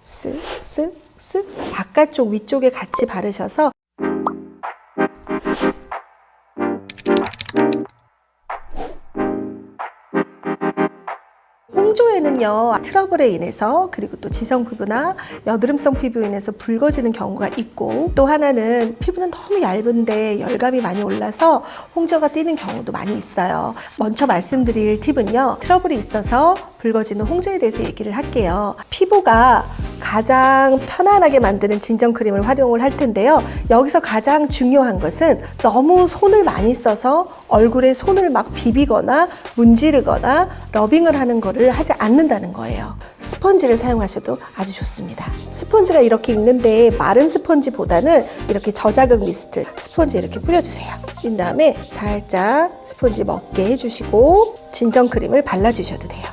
쓱쓱쓱 바깥쪽 위쪽에 같이 바르셔서 홍조에는요, 트러블에 인해서 그리고 또 지성 피부나 여드름성 피부에 인해서 붉어지는 경우가 있고, 또 하나는 피부는 너무 얇은데 열감이 많이 올라서 홍조가 띄는 경우도 많이 있어요. 먼저 말씀드릴 팁은요, 트러블이 있어서 붉어지는 홍조에 대해서 얘기를 할게요. 피부가 가장 편안하게 만드는 진정크림을 활용을 할 텐데요. 여기서 가장 중요한 것은 너무 손을 많이 써서 얼굴에 손을 막 비비거나 문지르거나 러빙을 하는 거를 하지 않는다는 거예요. 스펀지를 사용하셔도 아주 좋습니다. 스펀지가 이렇게 있는데 마른 스펀지보다는 이렇게 저자극 미스트 스펀지 이렇게 뿌려주세요. 그 다음에 살짝 스펀지 먹게 해주시고 진정크림을 발라주셔도 돼요.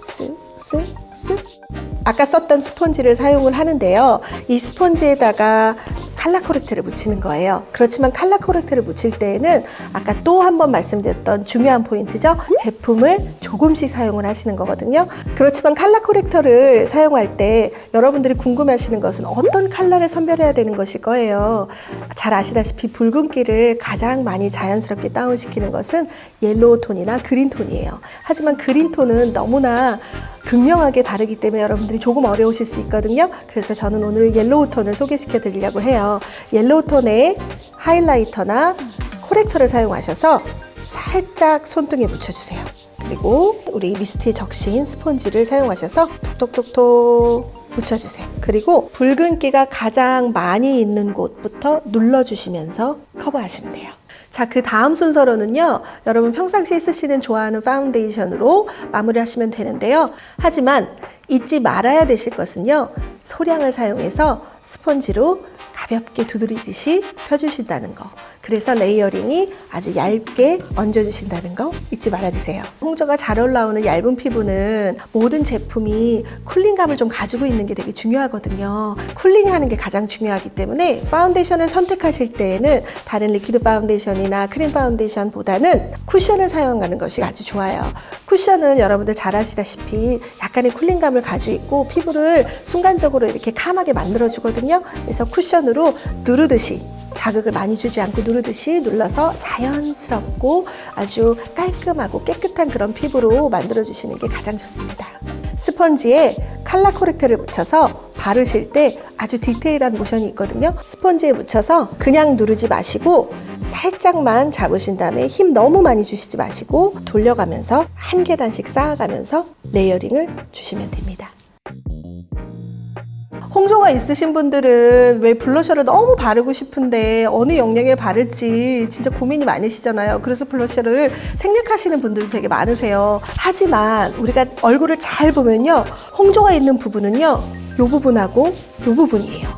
쓱쓱쓱. 아까 썼던 스펀지를 사용을 하는데요. 이 스펀지에다가 칼라 코렉터를 묻히는 거예요. 그렇지만 칼라 코렉터를 묻힐 때에는 아까 또 한 번 말씀드렸던 중요한 포인트죠. 제품을 조금씩 사용을 하시는 거거든요. 그렇지만 칼라 코렉터를 사용할 때 여러분들이 궁금해하시는 것은 어떤 컬러를 선별해야 되는 것일 거예요. 잘 아시다시피 붉은기를 가장 많이 자연스럽게 다운시키는 것은 옐로우 톤이나 그린 톤이에요. 하지만 그린 톤은 너무나 극명하게 다르기 때문에 여러분들이 조금 어려우실 수 있거든요. 그래서 저는 오늘 옐로우 톤을 소개시켜 드리려고 해요. 옐로우 톤에 하이라이터나 코렉터를 사용하셔서 살짝 손등에 묻혀주세요. 그리고 우리 미스트에 적신 스펀지를 사용하셔서 톡톡톡톡 묻혀주세요. 그리고 붉은기가 가장 많이 있는 곳부터 눌러주시면서 커버하시면 돼요. 자, 그 다음 순서로는요, 여러분 평상시에 쓰시는 좋아하는 파운데이션으로 마무리하시면 되는데요. 하지만 잊지 말아야 되실 것은요, 소량을 사용해서 스펀지로 가볍게 두드리듯이 펴주신다는 거. 그래서 레이어링이 아주 얇게 얹어주신다는 거 잊지 말아주세요. 홍조가 잘 올라오는 얇은 피부는 모든 제품이 쿨링감을 좀 가지고 있는 게 되게 중요하거든요. 쿨링하는 게 가장 중요하기 때문에 파운데이션을 선택하실 때에는 다른 리퀴드 파운데이션이나 크림 파운데이션보다는 쿠션을 사용하는 것이 아주 좋아요. 쿠션은 여러분들 잘 아시다시피 약간의 쿨링감을 가지고 있고 피부를 순간적으로 이렇게 캄하게 만들어주거든요. 그래서 쿠션으로 누르듯이 자극을 많이 주지 않고 누르듯이 눌러서 자연스럽고 아주 깔끔하고 깨끗한 그런 피부로 만들어주시는 게 가장 좋습니다. 스펀지에 칼라 코렉터를 묻혀서 바르실 때 아주 디테일한 모션이 있거든요. 스펀지에 묻혀서 그냥 누르지 마시고 살짝만 잡으신 다음에 힘 너무 많이 주시지 마시고 돌려가면서 한 계단씩 쌓아가면서 레이어링을 주시면 됩니다. 홍조가 있으신 분들은 왜 블러셔를 너무 바르고 싶은데 어느 영역에 바를지 진짜 고민이 많으시잖아요. 그래서 블러셔를 생략하시는 분들이 되게 많으세요. 하지만 우리가 얼굴을 잘 보면요, 홍조가 있는 부분은요, 이 부분하고 이 부분이에요.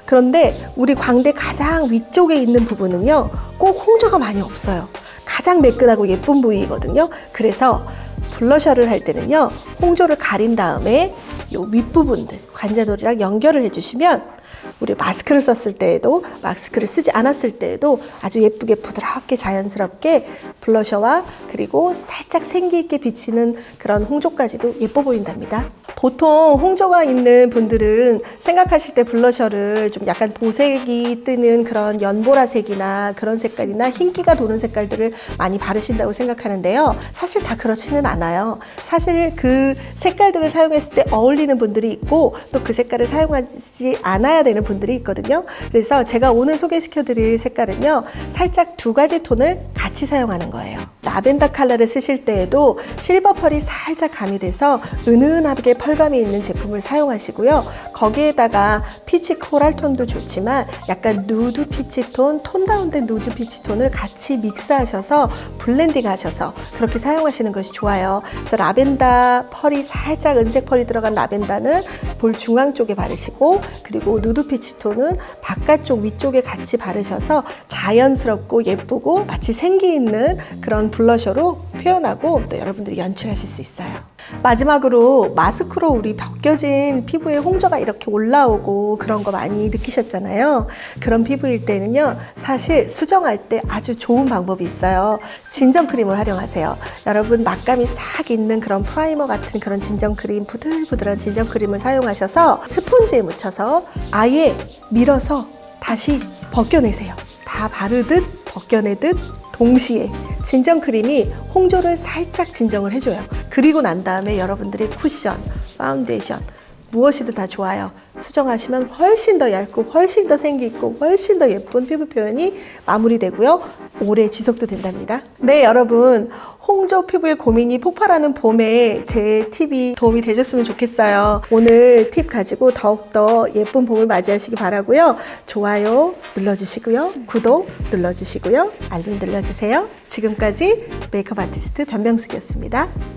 그런데 우리 광대 가장 위쪽에 있는 부분은요, 꼭 홍조가 많이 없어요. 가장 매끈하고 예쁜 부위이거든요. 그래서 블러셔를 할 때는요, 홍조를 가린 다음에 요 윗부분들 관자놀이랑 연결을 해주시면 우리 마스크를 썼을 때에도 마스크를 쓰지 않았을 때에도 아주 예쁘게 부드럽게 자연스럽게 블러셔와 그리고 살짝 생기 있게 비치는 그런 홍조까지도 예뻐 보인답니다. 보통 홍조가 있는 분들은 생각하실 때 블러셔를 좀 약간 보색이 뜨는 그런 연보라색이나 그런 색깔이나 흰기가 도는 색깔들을 많이 바르신다고 생각하는데요. 사실 다 그렇지는 않아요. 사실 그 색깔들을 사용했을 때 어울리는 분들이 있고 또 그 색깔을 사용하지 않아야 되는 분들이 있거든요. 그래서 제가 오늘 소개시켜 드릴 색깔은요, 살짝 두 가지 톤을 같이 사용하는 거예요. 라벤더 컬러를 쓰실 때에도 실버 펄이 살짝 가미돼서 은은하게 펄감이 있는 제품을 사용하시고요. 거기에다가 피치 코랄 톤도 좋지만 약간 누드 피치 톤, 톤 다운된 누드 피치 톤을 같이 믹스하셔서 블렌딩 하셔서 그렇게 사용하시는 것이 좋아요. 그래서 라벤더 펄이 살짝 은색 펄이 들어간 라벤더는 볼 중앙 쪽에 바르시고, 그리고 누드 피치 톤은 바깥쪽 위쪽에 같이 바르셔서 자연스럽고 예쁘고 마치 생기 있는 그런 블러셔로 표현하고 또 여러분들이 연출하실 수 있어요. 마지막으로 마스크로 우리 벗겨진 피부에 홍조가 이렇게 올라오고 그런 거 많이 느끼셨잖아요. 그런 피부일 때는요, 사실 수정할 때 아주 좋은 방법이 있어요. 진정크림을 활용하세요. 여러분 막감이 싹 있는 그런 프라이머 같은 그런 진정크림, 부들부들한 진정크림을 사용하셔서 스폰지에 묻혀서 아예 밀어서 다시 벗겨내세요. 다 바르듯 벗겨내듯 동시에 진정크림이 홍조를 살짝 진정을 해줘요. 그리고 난 다음에 여러분들의 쿠션, 파운데이션 무엇이든 다 좋아요. 수정하시면 훨씬 더 얇고 훨씬 더 생기 있고 훨씬 더 예쁜 피부 표현이 마무리되고요. 오래 지속도 된답니다. 네, 여러분, 홍조 피부의 고민이 폭발하는 봄에 제 팁이 도움이 되셨으면 좋겠어요. 오늘 팁 가지고 더욱더 예쁜 봄을 맞이하시기 바라고요. 좋아요 눌러주시고요. 구독 눌러주시고요. 알림 눌러주세요. 지금까지 메이크업 아티스트 변명숙이었습니다.